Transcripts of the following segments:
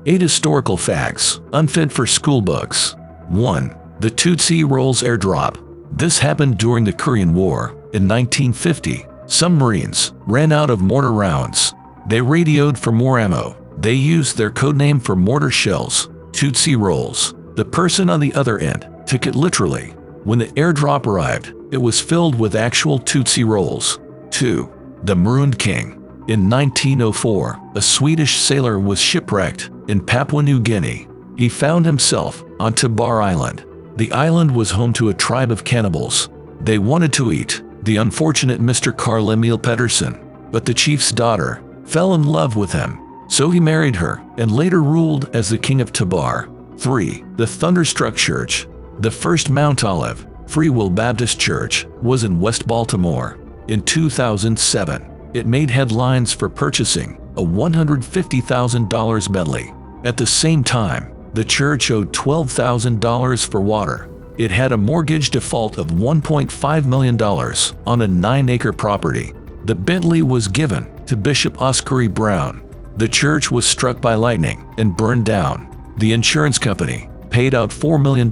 8 historical facts, unfit for school books. 1. The Tootsie Rolls airdrop. This happened during the Korean War. In 1950, some Marines ran out of mortar rounds. They radioed for more ammo. They used their codename for mortar shells, Tootsie Rolls. The person on the other end took it literally. When the airdrop arrived, it was filled with actual Tootsie Rolls. 2. The Maroon King. In 1904, a Swedish sailor was shipwrecked in Papua New Guinea. He found himself on Tabar Island. The island was home to a tribe of cannibals. They wanted to eat the unfortunate Mr. Carl Emil Pettersson, but the chief's daughter fell in love with him. So he married her and later ruled as the king of Tabar. 3. The Thunderstruck Church. The first Mount Olive Free Will Baptist Church was in West Baltimore. In 2007, it made headlines for purchasing a $150,000 Bentley. At the same time, the church owed $12,000 for water. It had a mortgage default of $1.5 million on a 9-acre property. The Bentley was given to Bishop Oscar E. Brown. The church was struck by lightning and burned down. The insurance company paid out $4 million.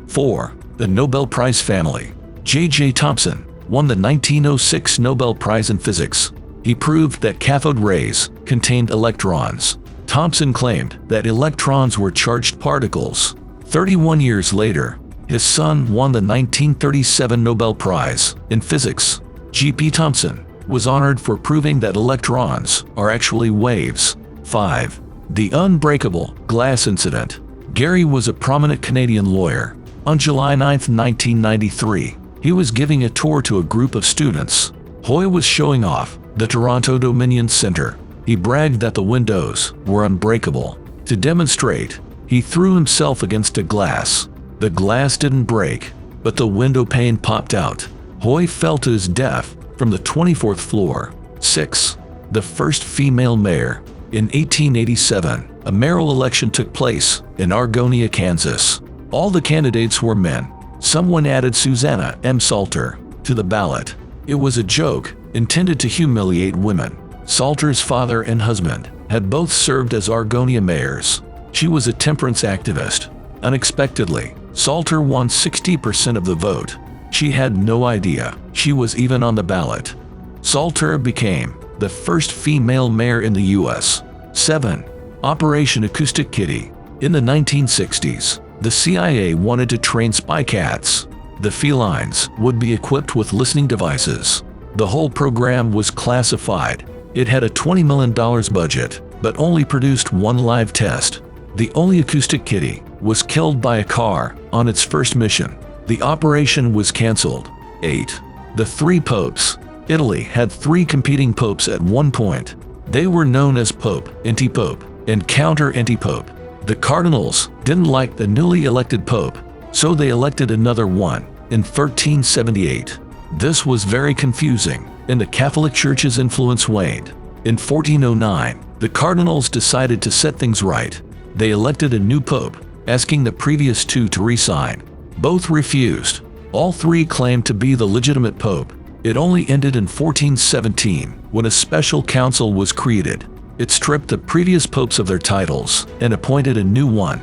4. The Nobel Prize family. J.J. Thomson won the 1906 Nobel Prize in Physics. He proved that cathode rays contained electrons. Thomson claimed that electrons were charged particles. 31 years later, his son won the 1937 Nobel Prize in Physics. G.P. Thomson was honored for proving that electrons are actually waves. 5. The Unbreakable Glass Incident. Gary was a prominent Canadian lawyer. On July 9, 1993, he was giving a tour to a group of students. Hoy was showing off the Toronto Dominion Center. He bragged that the windows were unbreakable. To demonstrate, he threw himself against a glass. The glass didn't break, but the window pane popped out. Hoy fell to his death from the 24th floor. 6. The first female mayor. In 1887, a mayoral election took place in Argonia, Kansas. All the candidates were men. Someone added Susanna M. Salter to the ballot. It was a joke intended to humiliate women. Salter's father and husband had both served as Argonia mayors. She was a temperance activist. Unexpectedly, Salter won 60% of the vote. She had no idea she was even on the ballot. Salter became the first female mayor in the U.S. 7. Operation Acoustic Kitty. In the 1960s, the CIA wanted to train spy cats. The felines would be equipped with listening devices. The whole program was classified. It had a $20 million budget, but only produced one live test. The only acoustic kitty was killed by a car on its first mission. The operation was canceled. 8. The Three Popes. Italy had 3 competing popes at one point. They were known as Pope, Anti-Pope, and Counter-Anti-Pope. The cardinals didn't like the newly elected pope, so they elected another one in 1378. This was very confusing, and the Catholic Church's influence waned. In 1409, the cardinals decided to set things right. They elected a new pope, asking the previous 2 to resign. Both refused. All 3 claimed to be the legitimate pope. It only ended in 1417, when a special council was created. It stripped the previous popes of their titles and appointed a new one.